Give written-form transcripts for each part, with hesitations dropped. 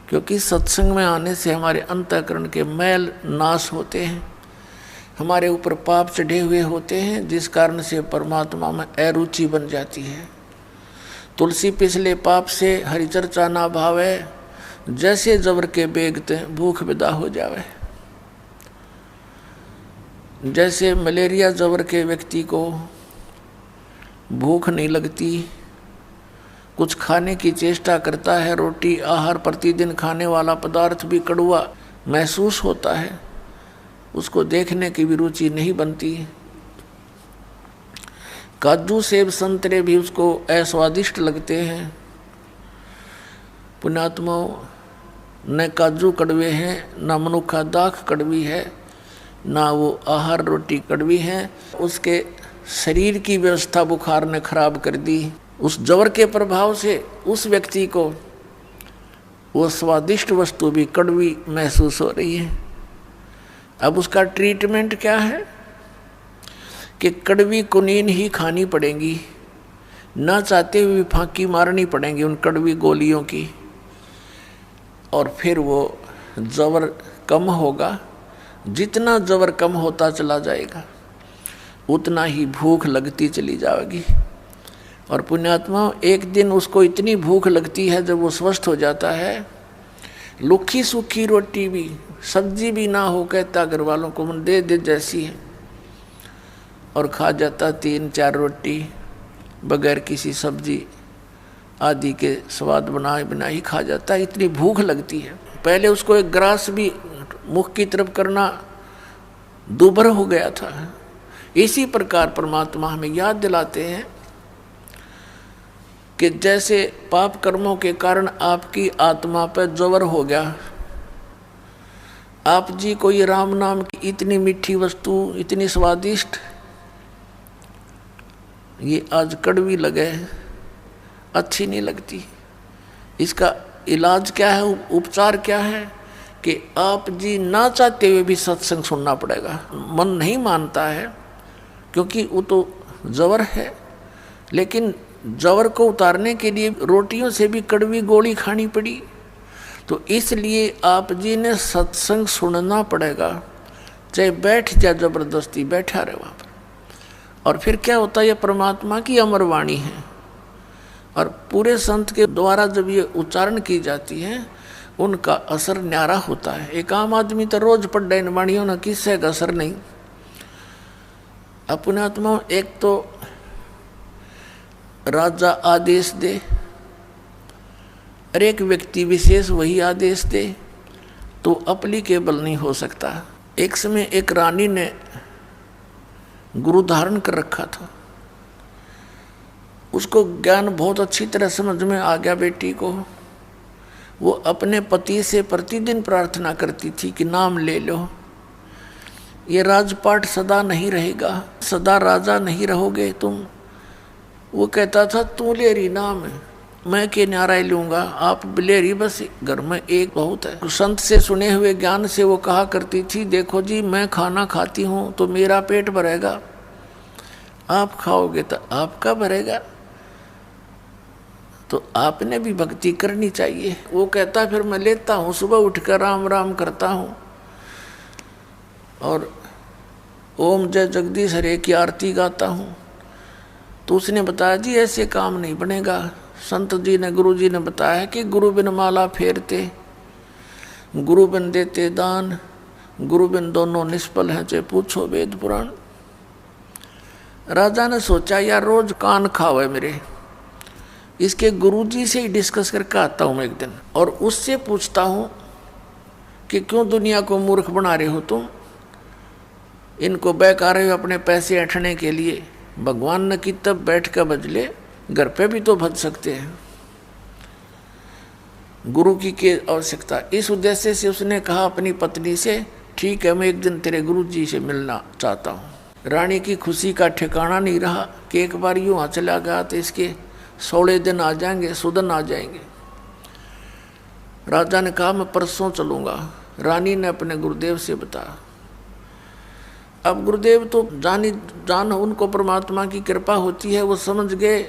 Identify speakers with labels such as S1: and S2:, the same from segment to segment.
S1: क्योंकि सत्संग में आने से हमारे अंतःकरण के मैल नाश होते हैं, हमारे ऊपर पाप चढ़े हुए होते हैं, जिस कारण से परमात्मा में अरुचि बन जाती है। तुलसी पिछले पाप से हरि चर्चा ना भावे, जैसे जबर के बेगते भूख विदा हो जावे। जैसे मलेरिया जबर के व्यक्ति को भूख नहीं लगती, कुछ खाने की चेष्टा करता है, रोटी आहार प्रतिदिन खाने वाला पदार्थ भी कड़वा महसूस होता है, उसको देखने की भी रुचि नहीं बनती। काजू सेब संतरे भी उसको अस्वादिष्ट लगते हैं। पुण्यात्माओं, न काजू कड़वे हैं, न मनुखा दाख कड़वी है, ना वो आहार रोटी कड़वी है। उसके शरीर की व्यवस्था बुखार ने खराब कर दी। उस जवर के प्रभाव से उस व्यक्ति को वो स्वादिष्ट वस्तु भी कड़वी महसूस हो रही है। अब उसका ट्रीटमेंट क्या है कि कड़वी कुनीन ही खानी पड़ेगी, ना चाहते हुए फांकी मारनी पड़ेंगी उन कड़वी गोलियों की, और फिर वो जवर कम होगा। जितना जबर कम होता चला जाएगा उतना ही भूख लगती चली जाएगी। और पुण्यात्मा, एक दिन उसको इतनी भूख लगती है जब वो स्वस्थ हो जाता है, लुखी सूखी रोटी भी सब्जी भी ना हो, कहता घर वालों को मन दे दे जैसी है, और खा जाता 3-4 रोटी बगैर किसी सब्जी आदि के स्वाद बनाए बिना ही खा जाता है, इतनी भूख लगती है। पहले उसको एक ग्रास भी मुख की तरफ करना दूभर हो गया था। इसी प्रकार परमात्मा हमें याद दिलाते हैं कि जैसे पाप कर्मों के कारण आपकी आत्मा पर जवर हो गया, आप जी को ये राम नाम की इतनी मीठी वस्तु, इतनी स्वादिष्ट, ये आज कड़वी लगे, अच्छी नहीं लगती। इसका इलाज क्या है, उपचार क्या है कि आप जी ना चाहते हुए भी सत्संग सुनना पड़ेगा। मन नहीं मानता है क्योंकि वो तो जवर है, लेकिन जवर को उतारने के लिए रोटियों से भी कड़वी गोली खानी पड़ी, तो इसलिए आप जी ने सत्संग सुनना पड़ेगा, चाहे बैठ जा, जबरदस्ती बैठा रहे वहाँ पर। और फिर क्या होता है, ये परमात्मा की अमर वाणी है, और पूरे संत के द्वारा जब ये उच्चारण की जाती है उनका असर न्यारा होता है। एक आम आदमी तो रोज पढ़ रहे इन वाणियों ना, किससे का असर नहीं। अपने आत्मा, एक तो राजा आदेश दे और एक व्यक्ति विशेष वही आदेश दे, तो अपली के बल नहीं हो सकता। एक समय एक रानी ने गुरु धारण कर रखा था, उसको ज्ञान बहुत अच्छी तरह समझ में आ गया बेटी को। वो अपने पति से प्रतिदिन प्रार्थना करती थी कि नाम ले लो, ये राजपाट सदा नहीं रहेगा, सदा राजा नहीं रहोगे तुम। वो कहता था तू लेरी नाम है, मैं के न्यारा लूँगा, आप बिलेरी बस घर में एक बहुत है। संत से सुने हुए ज्ञान से वो कहा करती थी, देखो जी मैं खाना खाती हूँ तो मेरा पेट भरेगा, आप खाओगे तो आपका भरेगा, तो आपने भी भक्ति करनी चाहिए। वो कहता फिर मैं लेता हूँ, सुबह उठकर राम राम करता हूँ और ओम जय जगदीश हरे की आरती गाता हूँ। तो उसने बताया जी ऐसे काम नहीं बनेगा। संत जी ने, गुरु जी ने बताया कि गुरु बिन माला फेरते, गुरु बिन देते दान, गुरु बिन दोनों निष्फल हैं, चाहे पूछो वेद पुराण। राजा ने सोचा यार रोज कान खाओ है मेरे, इसके गुरुजी से ही डिस्कस करके आता हूँ मैं एक दिन, और उससे पूछता हूँ कि क्यों दुनिया को मूर्ख बना रहे हो तुम, इनको बहका रहे हो अपने पैसे ऐंठने के लिए। भगवान ने की तब बैठ कर भजले, घर पे भी तो भज सकते हैं, गुरु की आवश्यकता। इस उद्देश्य से उसने कहा अपनी पत्नी से, ठीक है मैं एक दिन तेरे गुरुजी से मिलना चाहता हूँ। रानी की खुशी का ठिकाना नहीं रहा कि एक बार यूँ चला गया तो इसके 16 दिन आ जाएंगे, सुदन आ जाएंगे। राजा ने कहा मैं परसों चलूँगा। रानी ने अपने गुरुदेव से बताया। अब गुरुदेव तो जान उनको परमात्मा की कृपा होती है, वो समझ गए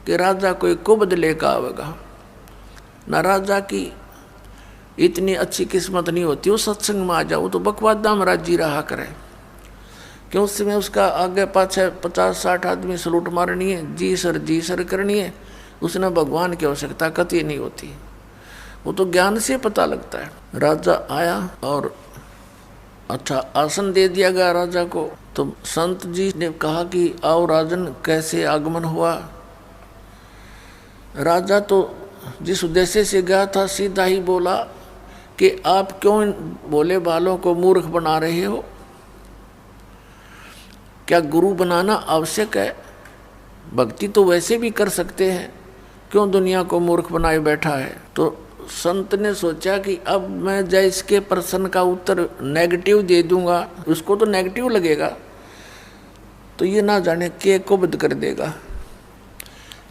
S1: कि राजा कोई कुबद लेकर आवेगा, न राजा की इतनी अच्छी किस्मत नहीं होती वो सत्संग में आ जाओ, तो बकवादा में राजी रहा करे। क्यों उस समय उसका आगे पाछे 50-60 आदमी सलूट मारनी है, जी सर करनी है, उसने भगवान की आवश्यकता कतई नहीं होती, वो तो ज्ञान से पता लगता है। राजा आया और अच्छा आसन दे दिया गया राजा को। तो संत जी ने कहा कि आओ राजन, कैसे आगमन हुआ। राजा तो जिस उद्देश्य से गया था सीधा ही बोला कि आप क्यों इन भोले बालों को मूर्ख बना रहे हो, क्या गुरु बनाना आवश्यक है? भक्ति तो वैसे भी कर सकते हैं, क्यों दुनिया को मूर्ख बनाए बैठा है। तो संत ने सोचा कि अब मैं जैसे प्रश्न का उत्तर नेगेटिव दे दूंगा, उसको तो नेगेटिव लगेगा, तो ये ना जाने के कुब्ध कर देगा।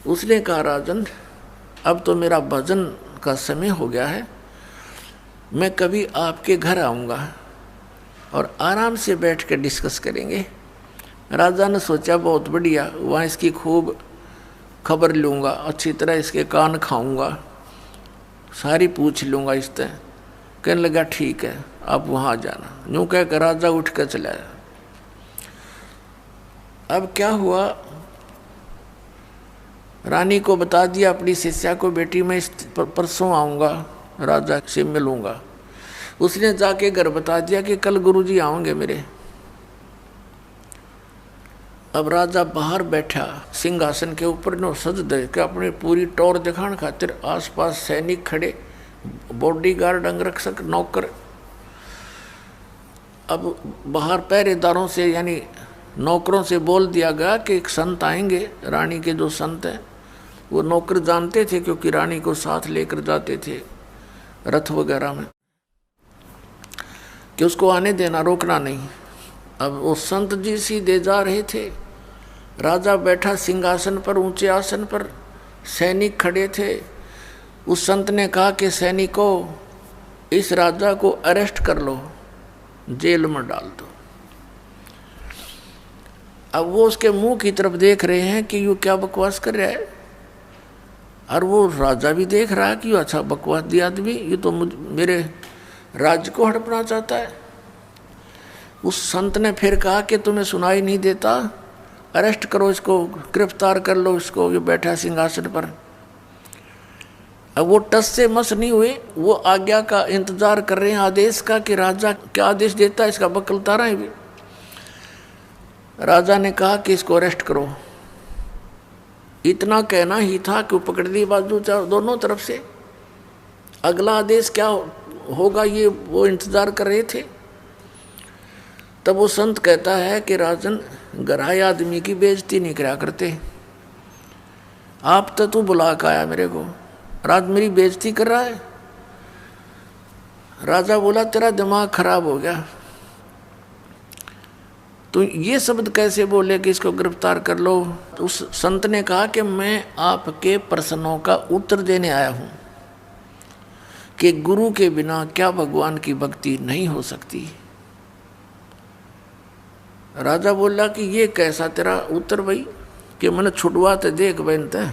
S1: उसने कहा राजन, अब तो मेरा भजन का समय हो गया है, मैं कभी आपके घर आऊँगा और आराम से बैठ के डिस्कस करेंगे। राजा ने सोचा बहुत बढ़िया, वहाँ इसकी खूब खबर लूँगा, अच्छी तरह इसके कान खाऊँगा, सारी पूछ लूँगा इससे। कहने लगा ठीक है, आप वहाँ आ जाना। यूँ कह कर राजा उठ कर चला। अब क्या हुआ, रानी को बता दिया अपनी शिष्या को, बेटी मैं परसों आऊँगा, राजा से मिलूँगा। उसने जाके घर बता दिया कि कल गुरुजी आएंगे मेरे। अब राजा बाहर बैठा सिंहासन के ऊपर, नो सज दे के अपनी पूरी टोर दिखाने खातिर आसपास सैनिक खड़े, बॉडीगार्ड, अंगरक्षक, नौकर। अब बाहर पहरेदारों से यानी नौकरों से बोल दिया गया कि एक संत आएंगे। रानी के जो संत हैं वो नौकर जानते थे, क्योंकि रानी को साथ लेकर जाते थे रथ वगैरह में, कि उसको आने देना, रोकना नहीं। अब वो संत जी सीधे जा रहे थे, राजा बैठा सिंहासन पर, ऊंचे आसन पर, सैनिक खड़े थे। उस संत ने कहा कि सैनिकों, इस राजा को अरेस्ट कर लो, जेल में डाल दो। अब वो उसके मुंह की तरफ देख रहे हैं कि यू क्या बकवास कर रहा है, और वो राजा भी देख रहा है कि यू अच्छा बकवास दिया आदमी, ये तो मेरे राज्य को हड़पना चाहता है। उस संत ने फिर कहा कि तुम्हें सुनाई नहीं देता, अरेस्ट करो इसको, गिरफ्तार कर लो इसको, ये बैठा सिंहासन पर। अब वो टस से मस नहीं हुए, वो आज्ञा का इंतजार कर रहे हैं, आदेश का, कि राजा क्या आदेश देता है, इसका बकलता रहे भी। राजा ने कहा कि इसको अरेस्ट करो। इतना कहना ही था कि वो पकड़ ली बाजू दोनों तरफ से। अगला आदेश क्या होगा ये वो इंतजार कर रहे थे। तब वो संत कहता है कि राजन, गराए आदमी की बेइज्जती नहीं करा करते, आप तो तू बुला के आया मेरे को, राज मेरी बेइज्जती कर रहा है। राजा बोला तेरा दिमाग खराब हो गया, तो ये शब्द कैसे बोले कि इसको गिरफ्तार कर लो। तो उस संत ने कहा कि मैं आपके प्रश्नों का उत्तर देने आया हूँ कि गुरु के बिना क्या भगवान की भक्ति नहीं हो सकती। राजा बोला कि ये कैसा तेरा उत्तर भाई, कि मैंने छुटवा तो देख बनते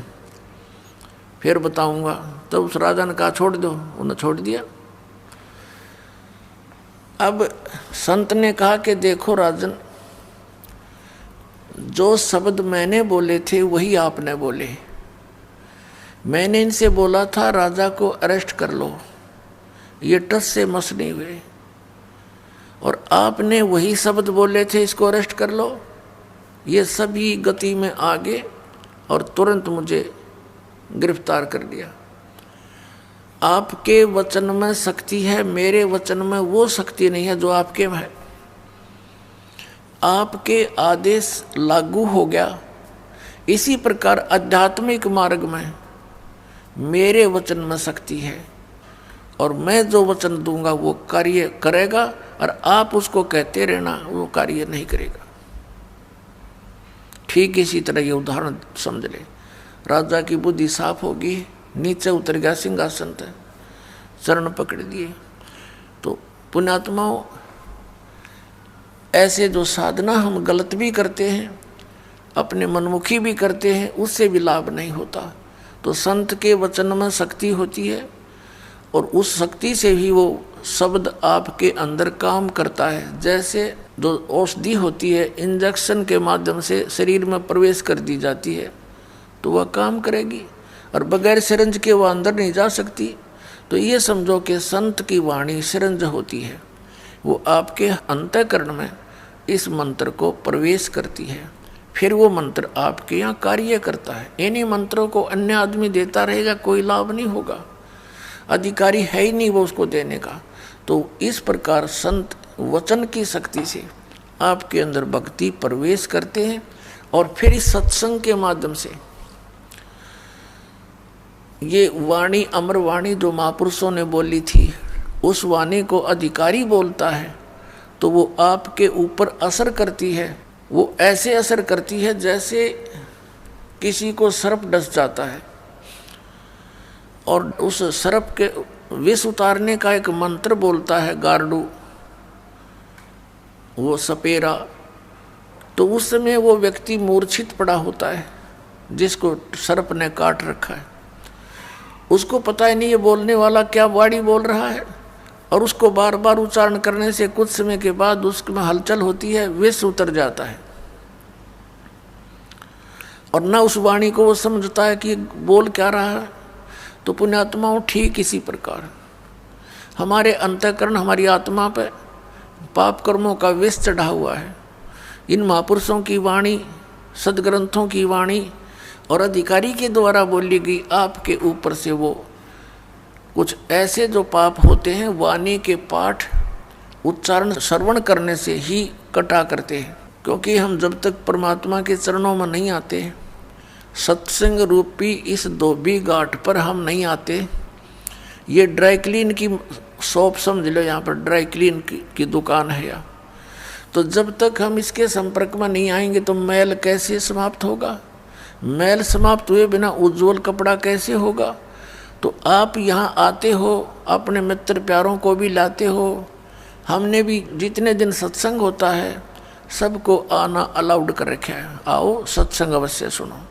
S1: फिर बताऊंगा। तब उस राजा ने कहा छोड़ दो, उन्हें छोड़ दिया। अब संत ने कहा कि देखो राजन, जो शब्द मैंने बोले थे वही आपने बोले। मैंने इनसे बोला था राजा को अरेस्ट कर लो, ये टस से मस नहीं हुए, और आपने वही शब्द बोले थे इसको अरेस्ट कर लो। ये सभी गति में आगे और तुरंत मुझे गिरफ्तार कर दिया। आपके वचन में शक्ति है, मेरे वचन में वो शक्ति नहीं है जो आपके में है। आपके आदेश लागू हो गया। इसी प्रकार आध्यात्मिक मार्ग में मेरे वचन में शक्ति है, और मैं जो वचन दूंगा वो कार्य करेगा, और आप उसको कहते रहना, वो कार्य नहीं करेगा। ठीक इसी तरह ये उदाहरण समझ ले। राजा की बुद्धि साफ होगी, नीचे उतर गया सिंहासन से, चरण पकड़ दिए। तो पुण्यात्माओं, ऐसे जो साधना हम गलत भी करते हैं, अपने मनमुखी भी करते हैं, उससे भी लाभ नहीं होता। तो संत के वचन में शक्ति होती है, और उस शक्ति से ही वो शब्द आपके अंदर काम करता है। जैसे जो औषधि होती है इंजेक्शन के माध्यम से शरीर में प्रवेश कर दी जाती है तो वह काम करेगी, और बगैर सिरंज के वह अंदर नहीं जा सकती। तो ये समझो कि संत की वाणी सिरंज होती है, वो आपके अंतःकरण में इस मंत्र को प्रवेश करती है, फिर वो मंत्र आपके यहाँ कार्य करता है। इन्हीं मंत्रों को अन्य आदमी देता रहेगा, कोई लाभ नहीं होगा, अधिकारी है ही नहीं वो उसको देने का। तो इस प्रकार संत वचन की शक्ति से आपके अंदर भक्ति प्रवेश करते हैं, और फिर इस सत्संग के माध्यम से ये वाणी अमर वाणी जो महापुरुषों ने बोली थी, उस वाणी को अधिकारी बोलता है तो वो आपके ऊपर असर करती है। वो ऐसे असर करती है जैसे किसी को सर्प डस जाता है, और उस सर्प के विष उतारने का एक मंत्र बोलता है गार्डू, वो सपेरा, तो उस समय वो व्यक्ति मूर्छित पड़ा होता है जिसको सर्प ने काट रखा है। उसको पता ही नहीं ये बोलने वाला क्या वाणी बोल रहा है, और उसको बार बार उच्चारण करने से कुछ समय के बाद उसमें हलचल होती है, विष उतर जाता है, और न उस वाणी को वो समझता है कि बोल क्या रहा है। तो पुण्यात्माओं ठीक इसी प्रकार हमारे अंतःकरण हमारी आत्मा पर पाप कर्मों का विष चढ़ा हुआ है। इन महापुरुषों की वाणी, सदग्रंथों की वाणी और अधिकारी के द्वारा बोली गई आपके ऊपर से वो कुछ ऐसे जो पाप होते हैं वाणी के पाठ उच्चारण श्रवण करने से ही कटा करते हैं। क्योंकि हम जब तक परमात्मा के चरणों में नहीं आते, सत्संग रूपी इस धोबी घाट पर हम नहीं आते, ये ड्राई क्लीन की शॉप समझ लो, यहाँ पर ड्राई क्लीन की दुकान है यहाँ, तो जब तक हम इसके संपर्क में नहीं आएंगे तो मैल कैसे समाप्त होगा? मैल समाप्त हुए बिना उज्जवल कपड़ा कैसे होगा? तो आप यहाँ आते हो, अपने मित्र प्यारों को भी लाते हो। हमने भी जितने दिन सत्संग होता है सबको आना अलाउड कर रखा है, आओ सत्संग अवश्य सुनो।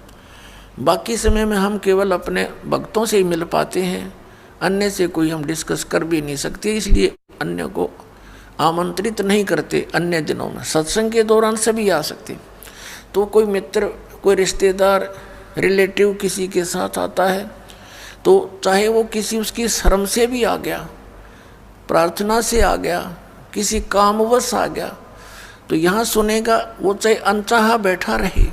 S1: बाकी समय में हम केवल अपने भक्तों से ही मिल पाते हैं, अन्य से कोई हम डिस्कस कर भी नहीं सकते, इसलिए अन्य को आमंत्रित नहीं करते। अन्य दिनों में सत्संग के दौरान सभी आ सकते। तो कोई मित्र, कोई रिश्तेदार, रिलेटिव किसी के साथ आता है तो चाहे वो किसी उसकी शर्म से भी आ गया, प्रार्थना से आ गया, किसी कामवश आ गया, तो यहाँ सुनेगा। वो चाहे अनचाहा बैठा रहे,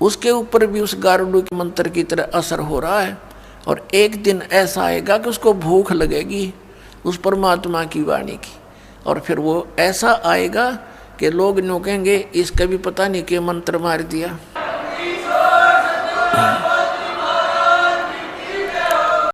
S1: उसके ऊपर भी उस गारुड़ के मंत्र की तरह असर हो रहा है। और एक दिन ऐसा आएगा कि उसको भूख लगेगी उस परमात्मा की वाणी की, और फिर वो ऐसा आएगा कि लोग यूँ कहेंगे इसका भी पता नहीं कि मंत्र मार दिया।